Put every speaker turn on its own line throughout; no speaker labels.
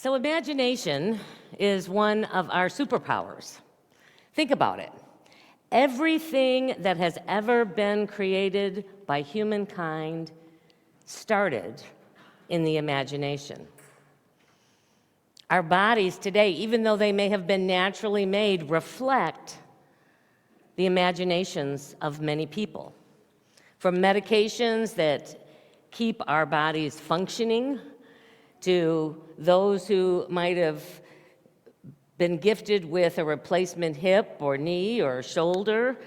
So imagination is one of our superpowers. Think about it. Everything that has ever been created by humankind started in the imagination. Our bodies today, even though they may have been naturally made, reflect the imaginations of many people. From medications that keep our bodies functioning to those who might have been gifted with a replacement hip or knee or shoulder,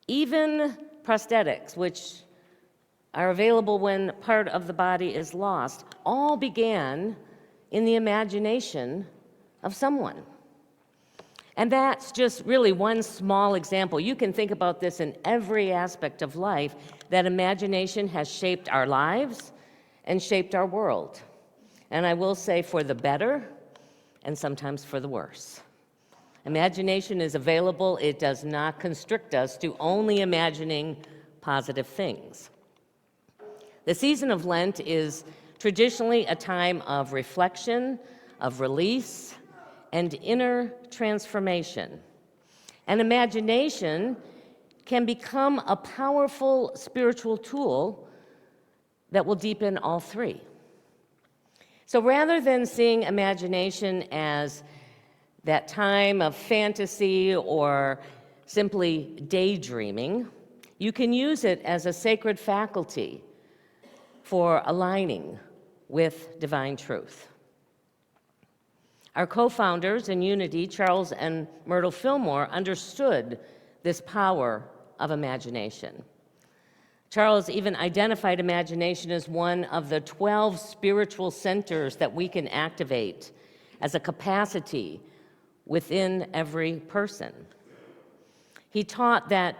even prosthetics, which are available when part of the body is lost, all began in the imagination of someone. And that's just really one small example. You can think about this in every aspect of life, that imagination has shaped our lives and shaped our world. And I will say, for the better and sometimes for the worse. Imagination is available. It does not constrict us to only imagining positive things. The season of Lent is traditionally a time of reflection, of release, and inner transformation. And imagination can become a powerful spiritual tool that will deepen all three. So rather than seeing imagination as that time of fantasy or simply daydreaming, you can use it as a sacred faculty for aligning with divine truth. Our co-founders in Unity, Charles and Myrtle Fillmore, understood this power of imagination. Charles even identified imagination as one of the 12 spiritual centers that we can activate as a capacity within every person. He taught that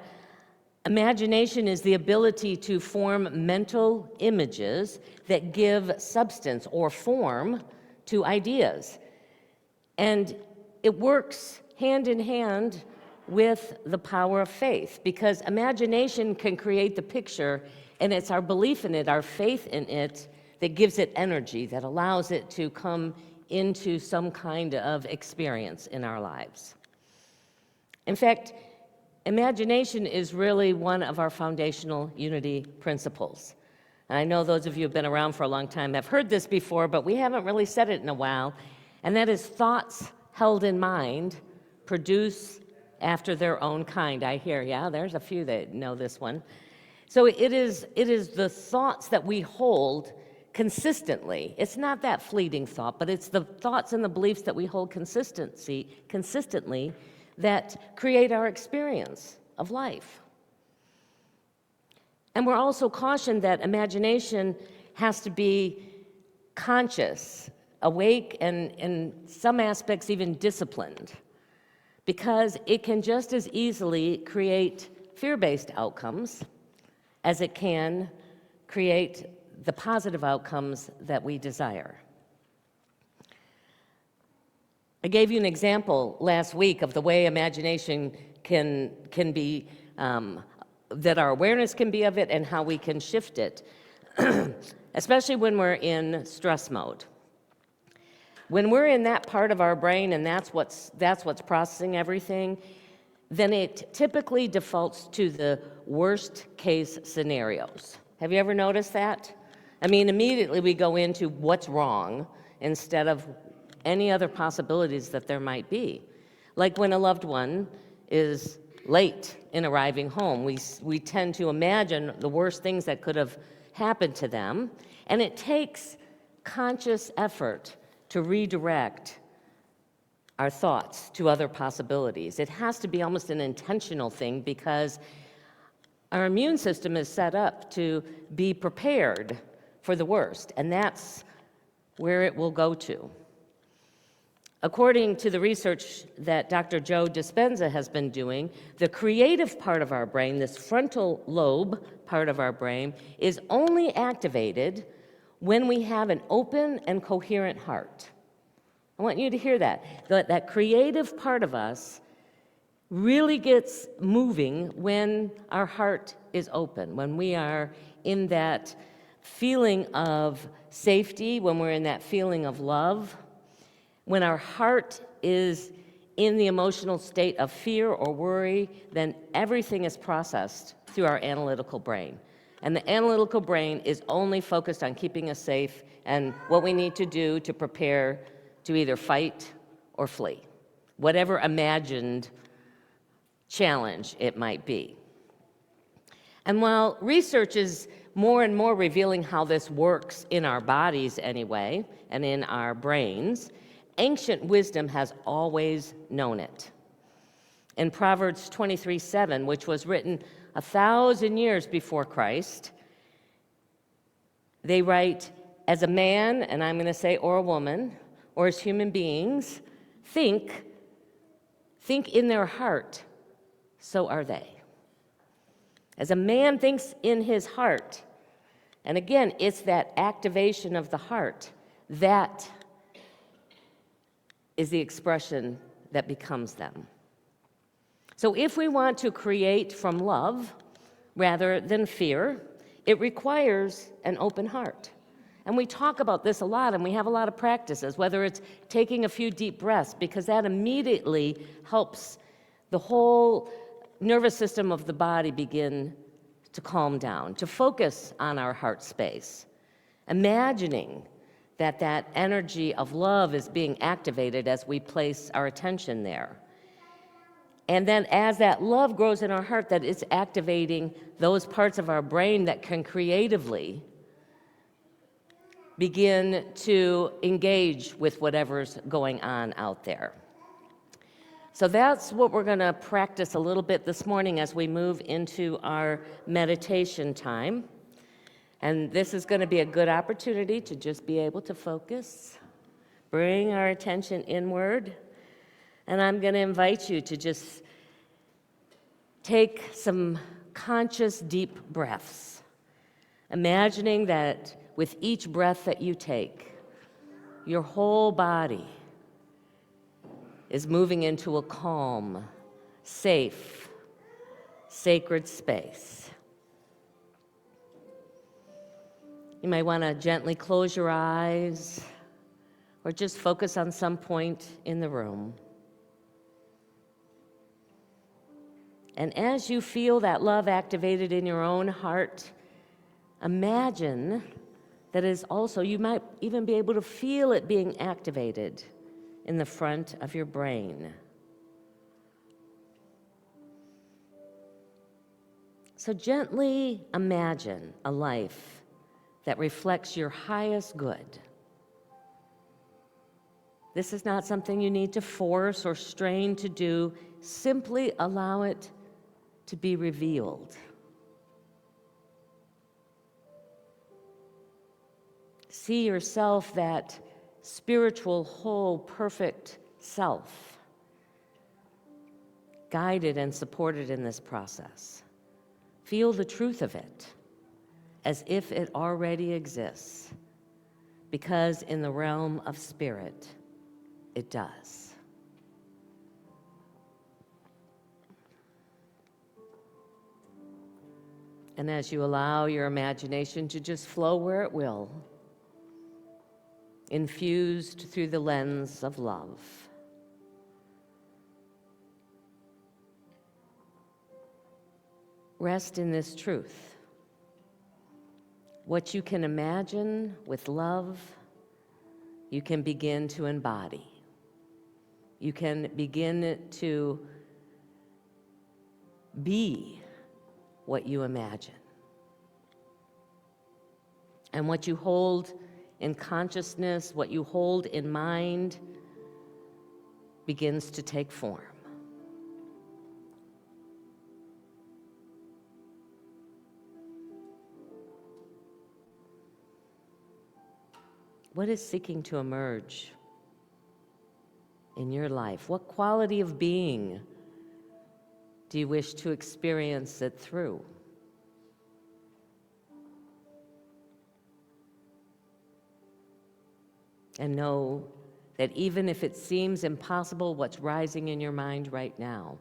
imagination is the ability to form mental images that give substance or form to ideas. And it works hand in hand with the power of faith, because imagination can create the picture, and it's our belief in it, our faith in it, that gives it energy, that allows it to come into some kind of experience in our lives. In fact, imagination is really one of our foundational Unity principles. And I know those of you who have been around for a long time have heard this before, but we haven't really said it in a while, and that is thoughts held in mind produce after their own kind. I hear, yeah, there's a few that know this one. So it is the thoughts that we hold consistently. It's not that fleeting thought, but it's the thoughts and the beliefs that we hold consistently that create our experience of life. And we're also cautioned that imagination has to be conscious, awake, and in some aspects even disciplined, because it can just as easily create fear-based outcomes as it can create the positive outcomes that we desire. I gave you an example last week of the way imagination can be, that our awareness can be of it and how we can shift it, especially when we're in stress mode. When we're in that part of our brain and that's what's processing everything, then it typically defaults to the worst case scenarios. Have you ever noticed that? I mean, immediately we go into what's wrong instead of any other possibilities that there might be. Like when a loved one is late in arriving home, we tend to imagine the worst things that could have happened to them, and it takes conscious effort to redirect our thoughts to other possibilities. It has to be almost an intentional thing, because our immune system is set up to be prepared for the worst, and that's where it will go to. According to the research that Dr. Joe Dispenza has been doing, the creative part of our brain, this frontal lobe part of our brain, is only activated when we have an open and coherent heart. I want you to hear that. That creative part of us really gets moving when our heart is open, when we are in that feeling of safety, when we're in that feeling of love, when our heart is in the emotional state of fear or worry, then everything is processed through our analytical brain. And the analytical brain is only focused on keeping us safe and what we need to do to prepare to either fight or flee, whatever imagined challenge it might be. And while research is more and more revealing how this works in our bodies anyway, and in our brains, ancient wisdom has always known it. In Proverbs 23:7, which was written 1,000 years before Christ, they write, as a man, and I'm going to say, or a woman, or as human beings, think in their heart, so are they. As a man thinks in his heart, and again, it's that activation of the heart, that is the expression that becomes them. So if we want to create from love rather than fear, it requires an open heart. And we talk about this a lot, and we have a lot of practices, whether it's taking a few deep breaths, because that immediately helps the whole nervous system of the body begin to calm down, to focus on our heart space, imagining that energy of love is being activated as we place our attention there. And then as that love grows in our heart, that it's activating those parts of our brain that can creatively begin to engage with whatever's going on out there. So that's what we're going to practice a little bit this morning as we move into our meditation time. And this is going to be a good opportunity to just be able to focus, bring our attention inward. And I'm going to invite you to just take some conscious deep breaths, imagining that with each breath that you take, your whole body is moving into a calm, safe, sacred space. You might want to gently close your eyes or just focus on some point in the room. And as you feel that love activated in your own heart, imagine that is also, you might even be able to feel it being activated in the front of your brain. So gently imagine a life that reflects your highest good. This is not something you need to force or strain to do. Simply allow it to be revealed. See yourself, that spiritual, whole, perfect self, guided and supported in this process. Feel the truth of it as if it already exists, because in the realm of spirit, it does. And as you allow your imagination to just flow where it will, infused through the lens of love, rest in this truth. What you can imagine with love, you can begin to embody. You can begin to be what you imagine. And what you hold in consciousness, what you hold in mind, begins to take form. What is seeking to emerge in your life? What quality of being do you wish to experience it through? And know that even if it seems impossible, what's rising in your mind right now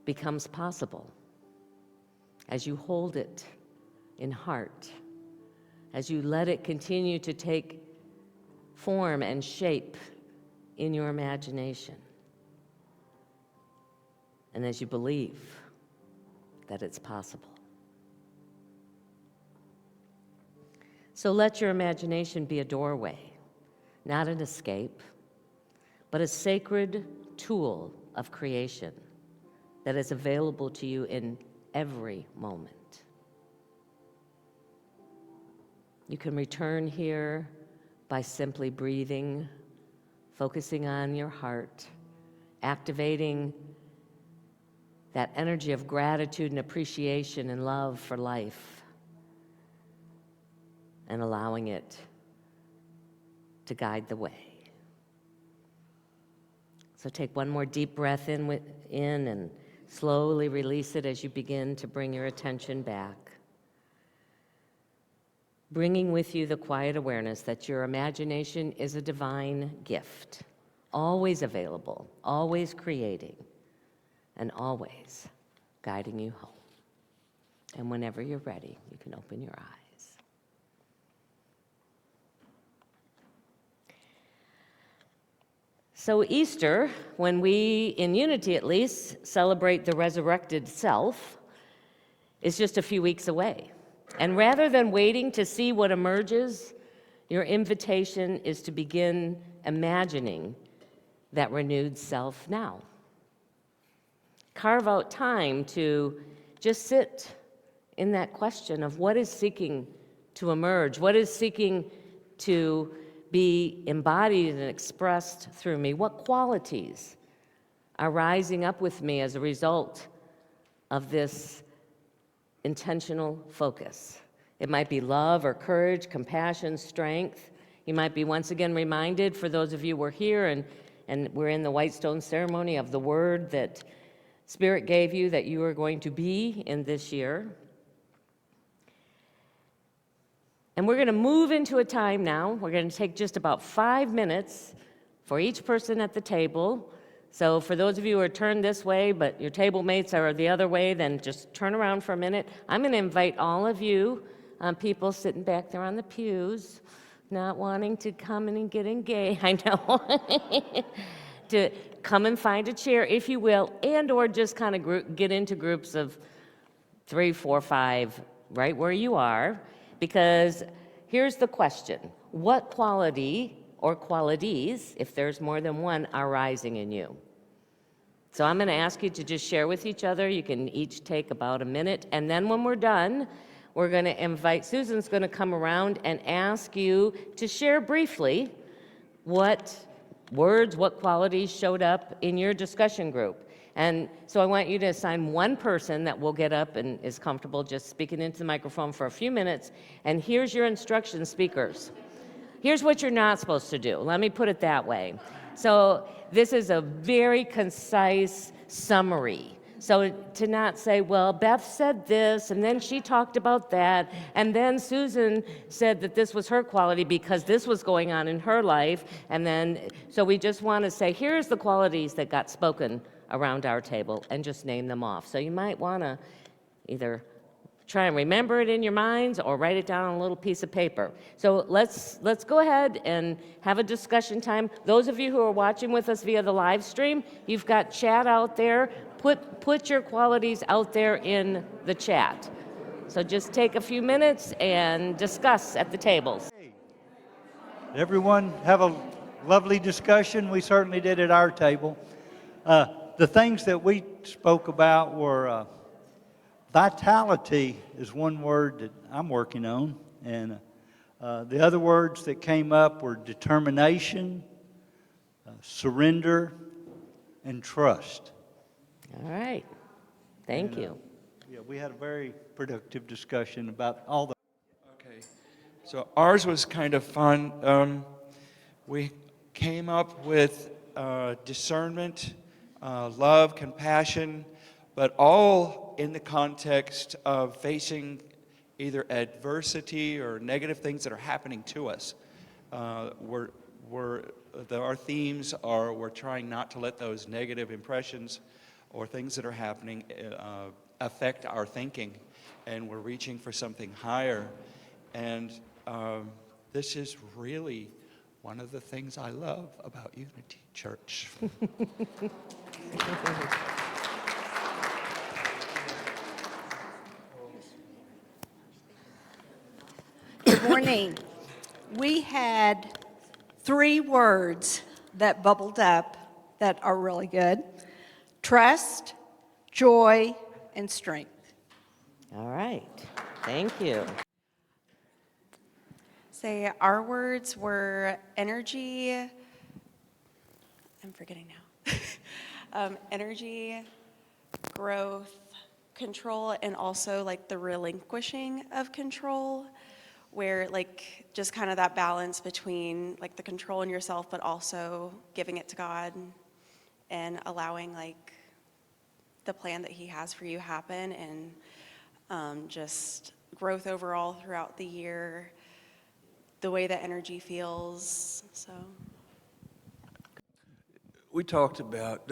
becomes possible as you hold it in heart as you let it continue to take form and shape in your imagination. And as you believe that it's possible. So let your imagination be a doorway, not an escape, but a sacred tool of creation that is available to you in every moment. You can return here by simply breathing, focusing on your heart, activating that energy of gratitude and appreciation and love for life, and allowing it to guide the way. So take one more deep breath in and slowly release it as you begin to bring your attention back. Bringing with you the quiet awareness that your imagination is a divine gift, always available, always creating, and always guiding you home. And whenever you're ready, you can open your eyes. So Easter, when we, in unity at least, celebrate the resurrected self, is just a few weeks away. And rather than waiting to see what emerges, your invitation is to begin imagining that renewed self now. Carve out time to just sit in that question of what is seeking to emerge, what is seeking to be embodied and expressed through me, what qualities are rising up with me as a result of this intentional focus. It might be love or courage, compassion, strength. You might be once again reminded, for those of you who are here and we're in the White Stone ceremony, of the word that Spirit gave you that you are going to be in this year. And we're going to move into a time now. We're going to take just about 5 minutes for each person at the table. So for those of you who are turned this way, but your table mates are the other way, then just turn around for a minute. I'm going to invite all of you, people sitting back there on the pews, not wanting to come in and get engaged, I know, to come and find a chair, if you will, and or just kind of get into groups of 3, 4, 5, right where you are. Because here's the question: what quality or qualities, if there's more than one, are rising in you? So I'm going to ask you to just share with each other. You can each take about a minute, and then when we're done, we're going to invite, Susan's going to come around and ask you to share briefly what words, what qualities showed up in your discussion group. And so I want you to assign one person that will get up and is comfortable just speaking into the microphone for a few minutes. And here's your instruction, speakers. Here's what you're not supposed to do. Let me put it that way. So this is a very concise summary. So to not say, well, Beth said this, and then she talked about that, and then Susan said that this was her quality because this was going on in her life, and then, so we just want to say, here's the qualities that got spoken around our table, and just name them off. So you might want to either try and remember it in your minds or write it down on a little piece of paper. So let's go ahead and have a discussion time. Those of you who are watching with us via the live stream, you've got chat out there. Put your qualities out there in the chat. So just take a few minutes and discuss at the tables.
Everyone have a lovely discussion. We certainly did at our table. The things that we spoke about were vitality is one word that I'm working on, and the other words that came up were determination, surrender, and trust.
All right. Thank you.
Yeah, we had a very productive discussion about all the...
Okay, so ours was kind of fun. We came up with discernment, love, compassion, but all in the context of facing either adversity or negative things that are happening to us. Our themes are we're trying not to let those negative impressions or things that are happening affect our thinking, and we're reaching for something higher. And this is really one of the things I love about Unity Church.
Good morning. We had 3 words that bubbled up that are really good: trust, joy, and strength.
All right, thank you.
Say our words were energy. I'm forgetting now. Energy, growth, control, and also like the relinquishing of control, where like just kind of that balance between like the control in yourself, but also giving it to God and allowing like the plan that He has for you happen, and just growth overall throughout the year, the way that energy feels. So
We talked about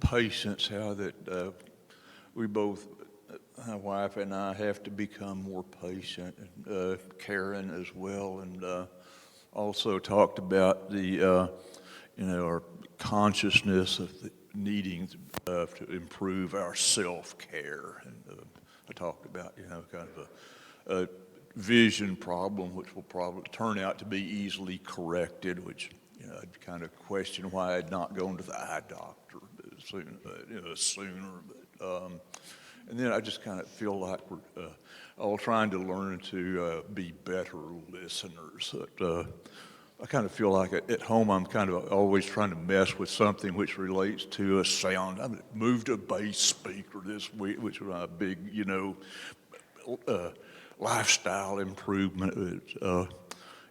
patience, how that we both, my wife and I, have to become more patient, and Karen as well, and also talked about the, our consciousness of the needing to improve our self-care, and I talked about, kind of a vision problem, which will probably turn out to be easily corrected, which I'd kind of question why I'd not gone to the eye doctor sooner. But and then I just kind of feel like we're all trying to learn to be better listeners. I kind of feel like at home I'm kind of always trying to mess with something which relates to a sound. I moved a bass speaker this week, which was a big, lifestyle improvement.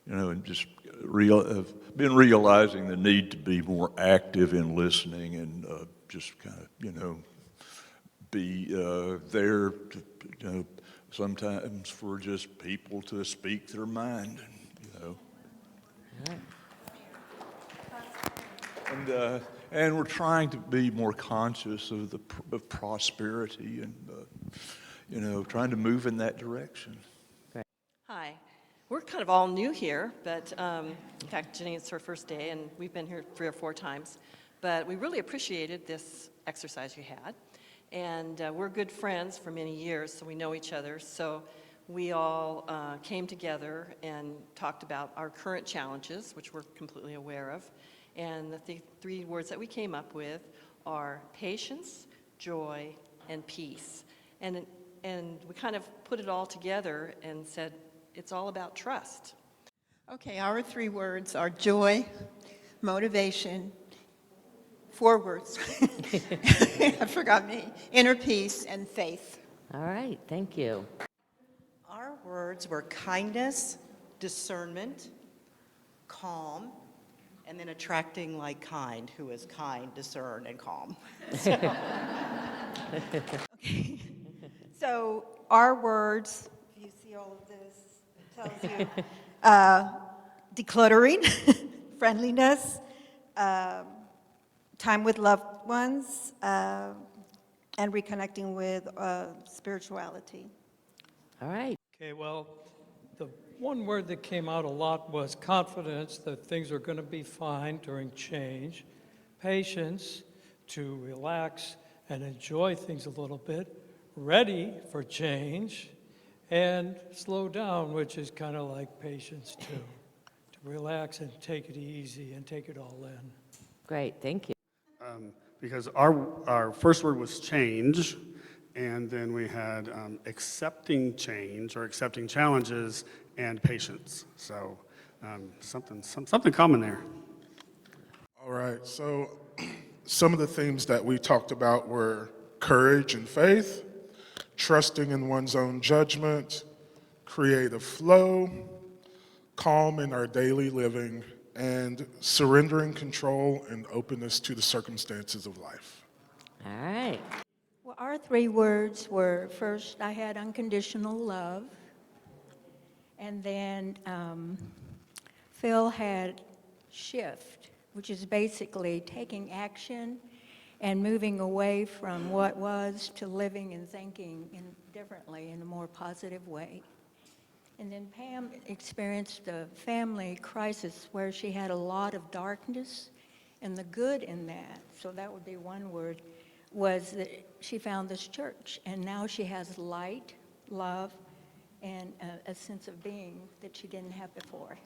And just I've been realizing the need to be more active in listening, and just kind of, be there to, sometimes for just people to speak their mind, And we're trying to be more conscious of of prosperity, and trying to move in that direction.
Hi. We're kind of all new here, but in fact, Jenny, it's her first day, and we've been here 3 or 4 times. But we really appreciated this exercise you had. And we're good friends for many years, so we know each other. So we all came together and talked about our current challenges, which we're completely aware of. And the 3 words that we came up with are patience, joy, and peace. And we kind of put it all together and said, it's all about trust.
Okay, our 3 words are joy, motivation, 4 words. I forgot me. Inner peace and faith.
All right, thank you.
Our words were kindness, discernment, calm, and then attracting like kind, who is kind, discern, and calm.
So our words, if you see all of this, it tells you decluttering, friendliness, time with loved ones, and reconnecting with spirituality.
All right.
Okay, well, the one word that came out a lot was confidence that things are going to be fine during change, patience to relax and enjoy things a little bit, ready for change, and slow down, which is kind of like patience too, to relax and take it easy and take it all in.
Great, thank you.
Because our first word was change, and then we had accepting change or accepting challenges and patience. So something common there.
All right, so some of the themes that we talked about were courage and faith, trusting in one's own judgment, creative flow, calm in our daily living, and surrendering control and openness to the circumstances of life.
All right.
Well, our 3 words were, first, I had unconditional love. And then Phil had shift, which is basically taking action and moving away from what was to living and thinking differently in a more positive way. And then Pam experienced a family crisis where she had a lot of darkness, and the good in that, so that would be one word, was that she found this church, and now she has light, love, and a sense of being that she didn't have before.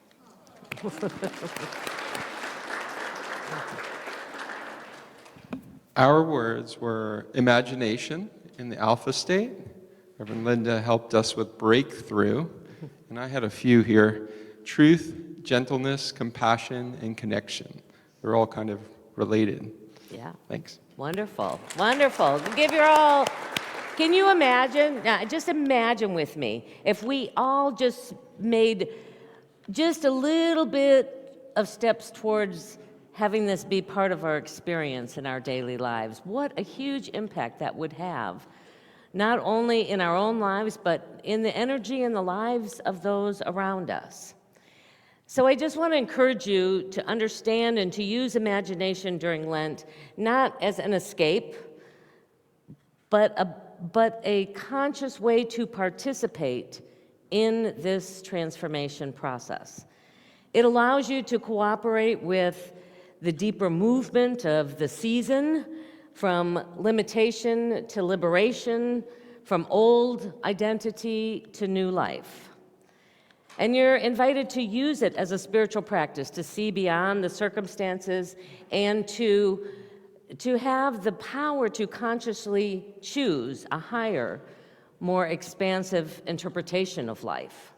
Our words were imagination in the alpha state. Reverend Linda helped us with breakthrough. And I had a few here. Truth, gentleness, compassion, and connection. They're all kind of related.
Yeah.
Thanks.
Wonderful. Wonderful. Give your all. Can you imagine? Now, just imagine with me if we all just made just a little bit of steps towards having this be part of our experience in our daily lives. What a huge impact that would have, not only in our own lives, but in the energy and the lives of those around us. So I just want to encourage you to understand and to use imagination during Lent, not as an escape, but a conscious way to participate in this transformation process. It allows you to cooperate with the deeper movement of the season, from limitation to liberation, from old identity to new life. And you're invited to use it as a spiritual practice, to see beyond the circumstances and to have the power to consciously choose a higher, more expansive interpretation of life.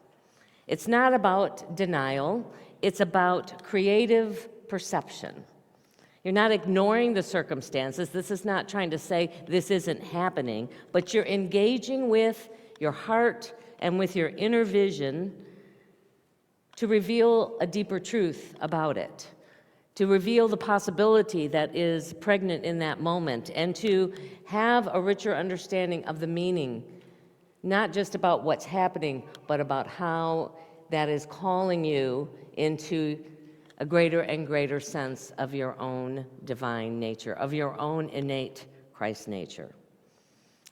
It's not about denial, it's about creative perception. You're not ignoring the circumstances. This is not trying to say this isn't happening, but you're engaging with your heart and with your inner vision to reveal a deeper truth about it, to reveal the possibility that is pregnant in that moment, and to have a richer understanding of the meaning, not just about what's happening, but about how that is calling you into a greater and greater sense of your own divine nature, of your own innate Christ nature.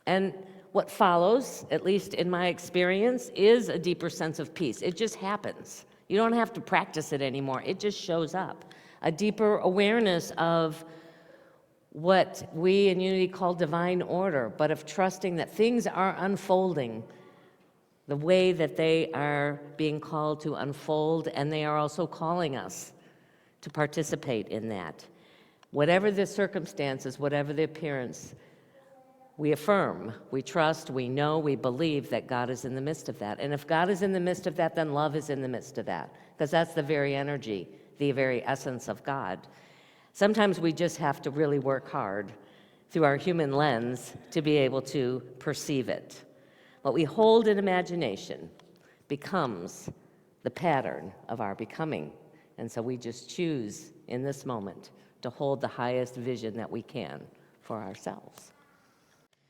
And what follows, at least in my experience, is a deeper sense of peace. It just happens. You don't have to practice it anymore. It just shows up. A deeper awareness of what we in Unity call divine order, but of trusting that things are unfolding the way that they are being called to unfold, and they are also calling us to participate in that. Whatever the circumstances, whatever the appearance, we affirm, we trust, we know, we believe that God is in the midst of that. And if God is in the midst of that, then love is in the midst of that, because that's the very energy, the very essence of God. Sometimes we just have to really work hard through our human lens to be able to perceive it. What we hold in imagination becomes the pattern of our becoming. And so we just choose in this moment to hold the highest vision that we can for ourselves.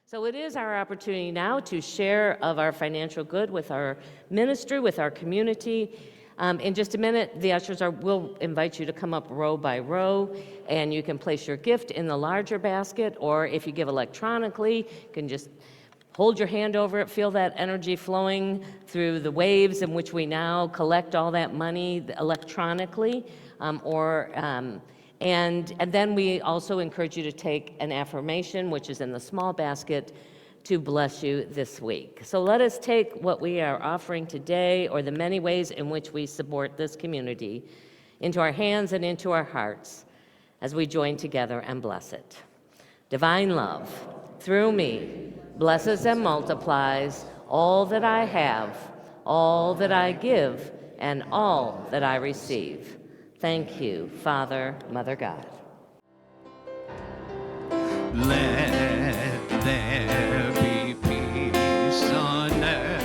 So it is our opportunity now to share of our financial good with our ministry, with our community. In just a minute, the ushers will invite you to come up row by row, and you can place your gift in the larger basket, or if you give electronically, you can just hold your hand over it, feel that energy flowing through the waves in which we now collect all that money electronically, and then we also encourage you to take an affirmation, which is in the small basket, to bless you this week. So let us take what we are offering today, or the many ways in which we support this community, into our hands and into our hearts as we join together and bless it. Divine love, through me, blesses and multiplies all that I have, all that I give, and all that I receive. Thank you, Father, Mother God.
Let there be peace on earth,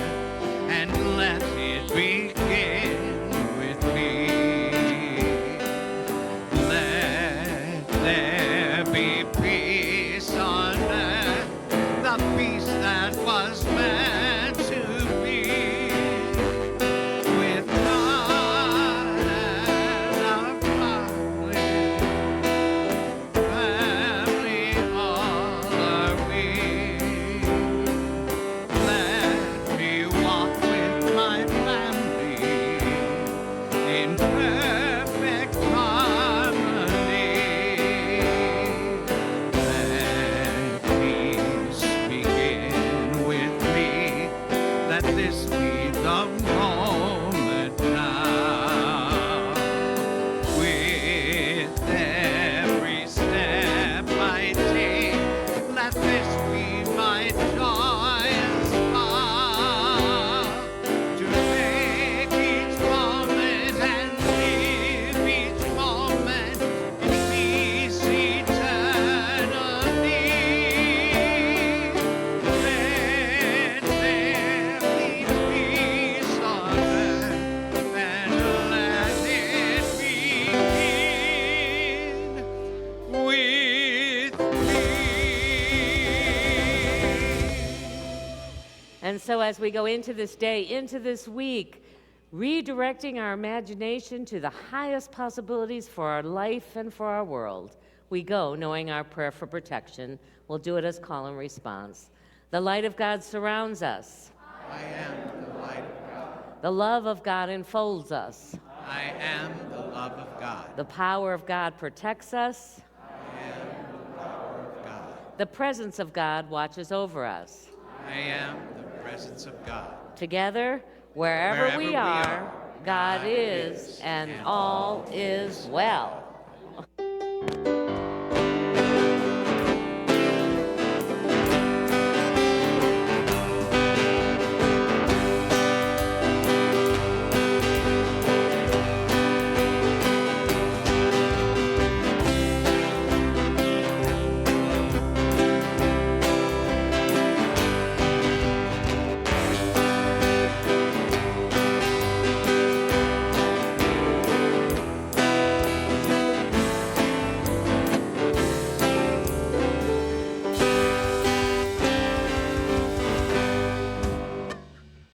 and let it begin with me. Let there be peace on earth, the peace that was meant to be. With God and our family, all are we.
so as we go into this day, into this week, redirecting our imagination to the highest possibilities for our life and for our world, we go knowing our prayer for protection. We'll do it as call and response. The light of God surrounds us.
I am the light of God.
The love of God enfolds us.
I am the love of God.
The power of God protects us.
I am the power of God.
The presence of God watches over us.
I am the presence of God.
Together, wherever we are, God is, and all is well.